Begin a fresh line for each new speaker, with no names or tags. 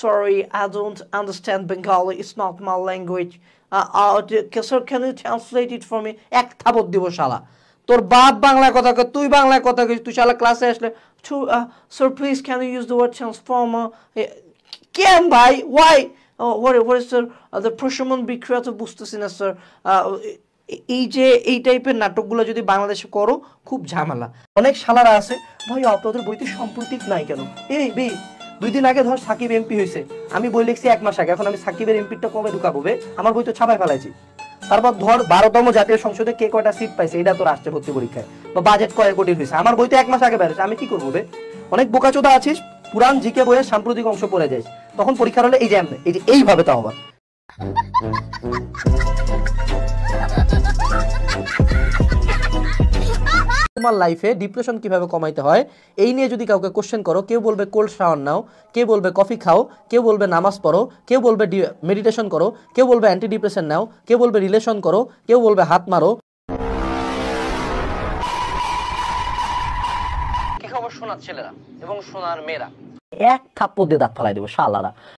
sorry, I don't understand Bengali, it's not my language. Sir, can you translate it for me? এক থাপড় দিব শালা। তোর বাপ বাংলায় কথা কয়, তুই বাংলায় কথা কইস, তুই শালা ক্লাসে আসলে sir, please can you use the word transformer? কেন ভাই? Why? What is sir? The প্রশমন বিক্রিয়া তো বুঝতেছি না স্যার। এই যে এই টাইপের নাটকগুলো যদি বাংলাদেশে করো খুব ঝামেলা। অনেক শালারা আছে, ভাই আপনাদের বইতে সাম্প্রতিক নাই কেন? এই বে 2 দিন আগে ধর সাকিব এমপি হয়েছে, আমি বই লিখছি 1 মাস আগে, এখন আমি সাকিবের এমপিটা কবে ঢুকাবো বে? আমার বই তো ছাপায় ফেলাইছি। তারপর ধর 12তম জাতীয় সংসদে কে কয়টা সিট পাইছে এটা তো রাষ্ট্রে ভর্তি পরীক্ষায়, বা বাজেট কয় কোটি হয়েছে, আমার বই তো 1 মাস আগে বেরোছে, আমি কি করবো বে? অনেক বোকাচোদা আছিস, পুরান জিকে বইয়ের সাম্প্রতিক অংশ পড়ে যাইস, তখন পরীক্ষার হলে এই যে এই যে এইভাবে তাও আবার। তোমার লাইফে ডিপ্রেশন কিভাবে কমাইতে হয় এই নিয়ে যদি কাউকে কোশ্চেন করো, কেউ বলবে কোল্ড শাওয়ার নাও, কেউ বলবে কফি খাও, কেউ বলবে নামাজ পড়ো, কেউ বলবে মেডিটেশন করো, কেউ বলবে অ্যান্টি ডিপ্রেশন নাও, কেউ বলবে রিলেশন করো, কেউ বলবে হাত মারো। কি খবর সোনার ছেলেরা এবং সোনার মেয়েরা? এক থাপ্পড় দিয়ে দাঁত ফালাই দেবো শালারা।